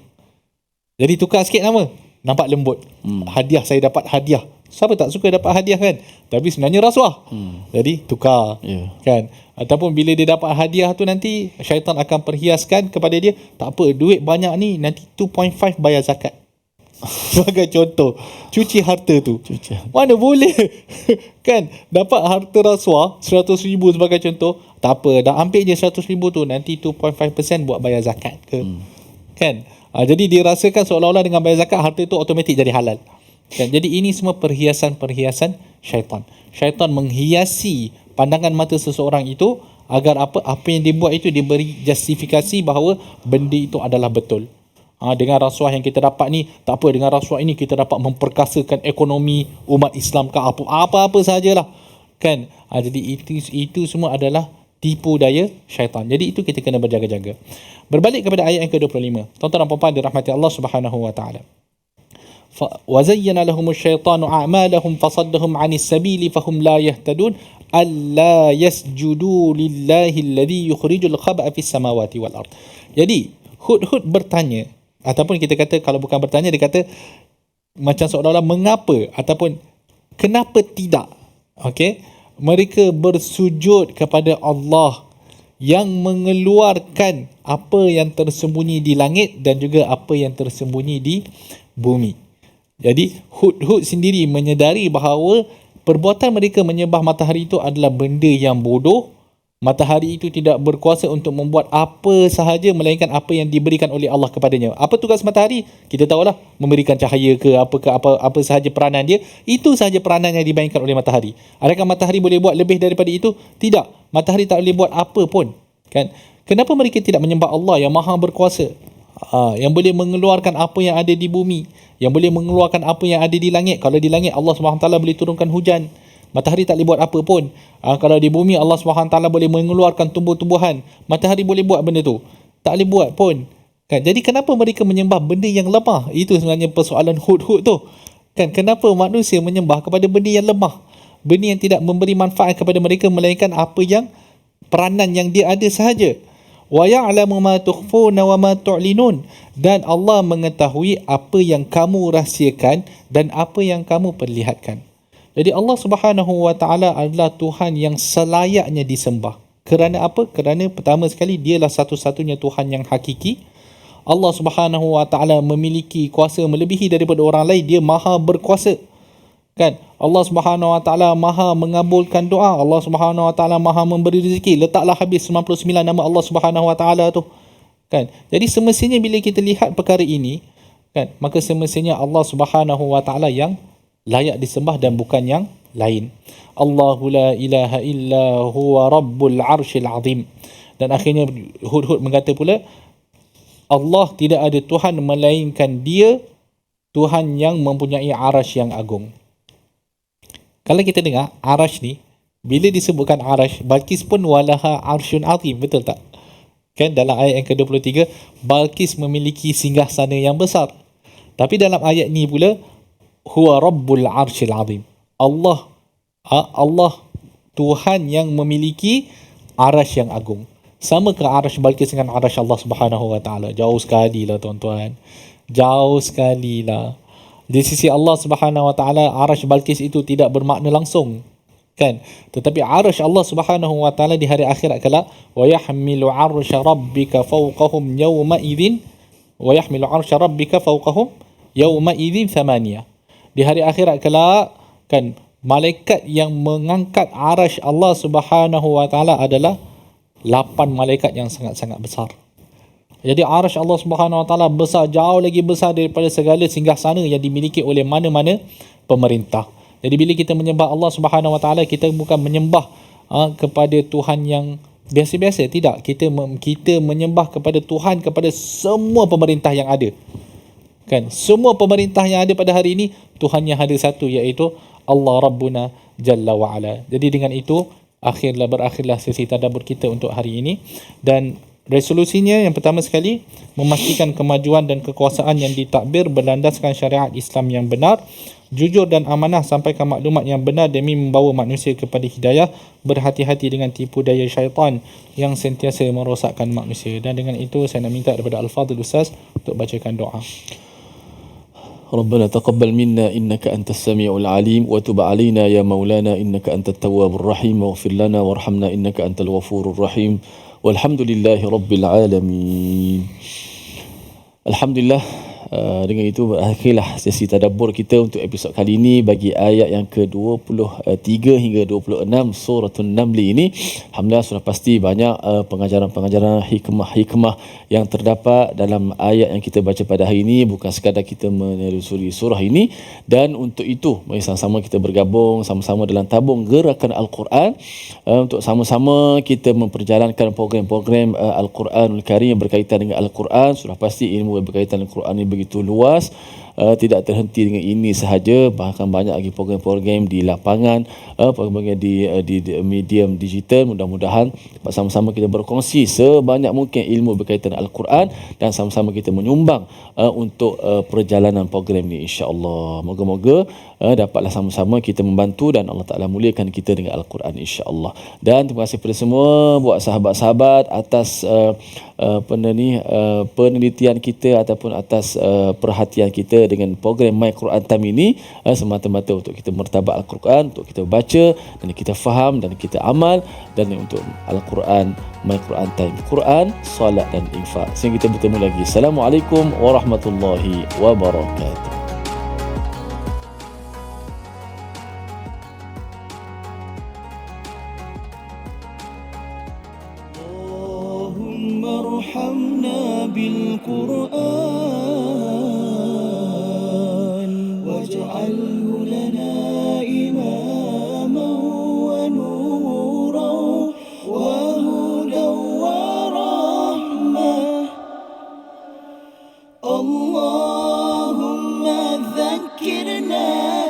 Jadi tukar sikit nama, nampak lembut. Hadiah, saya dapat hadiah. Siapa tak suka dapat hadiah, kan? Tapi sebenarnya rasuah. Jadi tukar, kan? Ataupun bila dia dapat hadiah tu, nanti syaitan akan perhiaskan kepada dia, tak apa, duit banyak ni, nanti 2.5 bayar zakat. Sebagai contoh, cuci harta tu. Mana boleh kan? Dapat harta rasuah 100,000 sebagai contoh, tak apa, dah ambil je 100,000 tu, nanti 2.5% buat bayar zakat ke, kan? Jadi dia rasakan seolah-olah dengan bayar zakat, harta tu automatik jadi halal, kan? Jadi ini semua perhiasan syaitan. Syaitan menghiasi pandangan mata seseorang itu agar apa yang dia buat itu diberi justifikasi bahawa benda itu adalah betul. Dengan rasuah yang kita dapat ni, tak apa, dengan rasuah ini kita dapat memperkasakan ekonomi umat Islam ke apa-apa sajalah, kan? Jadi itu semua adalah tipu daya syaitan. Jadi itu kita kena berjaga-jaga. Berbalik kepada ayat yang ke-25. Tuan-tuan dan puan-puan dirahmati Allah Subhanahu wa taala. وَزَيَّنَ لَهُمُ الشَّيْطَانُ أَعْمَالَهُمْ فَصَدَّهُمْ عَنِ السَّبِيلِ فَهُمْ لَا يَهْتَدُونَ أَلَّا يَسْجُدُوا لِلَّهِ الَّذِي يُخْرِجُ الْخَبْءَ فِي السَّمَاوَاتِ وَالْأَرْضِ. Jadi Hud bertanya, ataupun kita kata kalau bukan bertanya, dia kata macam seolah-olah mengapa ataupun kenapa tidak, okey, mereka bersujud kepada Allah yang mengeluarkan apa yang tersembunyi di langit dan juga apa yang tersembunyi di bumi. Jadi Hud sendiri menyedari bahawa perbuatan mereka menyembah matahari itu adalah benda yang bodoh. Matahari itu tidak berkuasa untuk membuat apa sahaja melainkan apa yang diberikan oleh Allah kepadanya. Apa tugas matahari? Kita tahulah, memberikan cahaya ke apa sahaja peranan dia. Itu sahaja peranan yang dimainkan oleh matahari. Adakah matahari boleh buat lebih daripada itu? Tidak. Matahari tak boleh buat apa pun. Kan? Kenapa mereka tidak menyembah Allah yang Maha berkuasa? Yang boleh mengeluarkan apa yang ada di bumi, yang boleh mengeluarkan apa yang ada di langit. Kalau di langit Allah SWT boleh turunkan hujan, matahari tak boleh buat apa pun. Kalau di bumi Allah SWT boleh mengeluarkan tumbuh-tumbuhan, matahari boleh buat benda tu, tak boleh buat pun. Kan? Jadi kenapa mereka menyembah benda yang lemah? Itu sebenarnya persoalan Hud tu. Kan? Kenapa manusia menyembah kepada benda yang lemah, benda yang tidak memberi manfaat kepada mereka melainkan apa yang peranan yang dia ada sahaja. Wa ya'lamu ma tukhfuna wa ma tu'linun, dan Allah mengetahui apa yang kamu rahsiakan dan apa yang kamu perlihatkan. Jadi Allah Subhanahu wa taala adalah Tuhan yang selayaknya disembah. Kerana apa? Kerana pertama sekali dialah satu-satunya Tuhan yang hakiki. Allah Subhanahu wa taala memiliki kuasa melebihi daripada orang lain. Dia Maha berkuasa. Kan? Allah Subhanahu wa taala Maha mengabulkan doa. Allah Subhanahu wa taala Maha memberi rezeki. Letaklah habis 99 nama Allah Subhanahu wa taala tu. Kan? Jadi semestinya bila kita lihat perkara ini, kan, maka semestinya Allah Subhanahu wa taala yang layak disembah dan bukan yang lain. Allahu la ilaha illa huwa rabbul arsyil azim. Dan akhirnya Hud berkata pula, Allah tidak ada Tuhan melainkan Dia, Tuhan yang mempunyai arasy yang agung. Kalau kita dengar arash ni, bila disebutkan arash, Balqis pun walaha arsyun azim, betul tak? Kan dalam ayat yang ke-23, Balqis memiliki singgasana yang besar. Tapi dalam ayat ni pula, huwa rabbul arsyil azim. Allah Tuhan yang memiliki arash yang agung. Sama ke arash Balqis dengan arash Allah Subhanahu wa taala? Jauh sekali lah tuan-tuan. Jauh sekali lah. Di sisi Allah Subhanahu wa taala, arash Balqis itu tidak bermakna langsung, kan? Tetapi arash Allah Subhanahu wa taala di hari akhirat kelak, wa yahmilu arsya rabbika fawqahum yawma idzin wa yahmilu arsya rabbika fawqahum yawma idzin thamaniya. Di hari akhirat kelak, kan, malaikat yang mengangkat arash Allah Subhanahu wa taala adalah 8 malaikat yang sangat-sangat besar. Jadi arash Allah Subhanahu wa taala besar, jauh lagi besar daripada segala singgasana yang dimiliki oleh mana-mana pemerintah. Jadi bila kita menyembah Allah Subhanahu wa taala, kita bukan menyembah kepada Tuhan yang biasa-biasa, tidak. Kita menyembah kepada Tuhan, kepada semua pemerintah yang ada. Kan? Semua pemerintah yang ada pada hari ini, Tuhan yang ada satu, iaitu Allah Rabbuna Jalla wa Ala. Jadi dengan itu berakhirlah sesi tadabbur kita untuk hari ini. Dan resolusinya yang pertama sekali, memastikan kemajuan dan kekuasaan yang ditakbir berlandaskan syariat Islam yang benar, jujur dan amanah, sampaikan maklumat yang benar demi membawa manusia kepada hidayah, berhati-hati dengan tipu daya syaitan yang sentiasa merosakkan manusia. Dan dengan itu saya nak minta daripada Al-Fadhil Ustaz untuk bacakan doa. ربنا تقبل منا إنك أنت السميع العليم وتب علينا يا مولانا إنك أنت التواب الرحيم واغفر لنا وارحمنا إنك أنت الغفور الرحيم والحمد لله رب العالمين. Alhamdulillah, dengan itu berakhirlah sesi tadabbur kita untuk episod kali ini bagi ayat yang ke-23 hingga 26 Suratul Naml ini. Alhamdulillah sudah pasti banyak pengajaran-pengajaran hikmah yang terdapat dalam ayat yang kita baca pada hari ini. Bukan sekadar kita menelusuri surah ini, dan untuk itu mari sama-sama kita bergabung sama-sama dalam tabung gerakan Al-Quran untuk sama-sama kita memperjalankan program-program Al-Quranul Karim yang berkaitan dengan Al-Quran. Sudah pasti ilmu yang berkaitan dengan Al-Quran ini begitu luas. tidak terhenti dengan ini sahaja, bahkan banyak lagi program-program di lapangan, program di medium digital. Mudah-mudahan dapat sama-sama kita berkongsi sebanyak mungkin ilmu berkaitan Al-Quran dan sama-sama kita menyumbang untuk perjalanan program ni, insya-Allah. Moga-moga dapatlah sama-sama kita membantu dan Allah Taala muliakan kita dengan Al-Quran, insya-Allah. Dan terima kasih kepada semua buat sahabat-sahabat atas penelitian kita ataupun atas perhatian kita dengan program My Quran Time ini, semata-mata untuk kita mertabak Al-Quran, untuk kita baca dan kita faham dan kita amal, dan untuk Al-Quran My Quran Time, Quran, solat dan infak. Sehingga kita bertemu lagi. Assalamualaikum warahmatullahi wabarakatuh. ارحمنا بالقرآن واجعله لنا إماما ونورا وهدى ورحمة. اللهم ذكرنا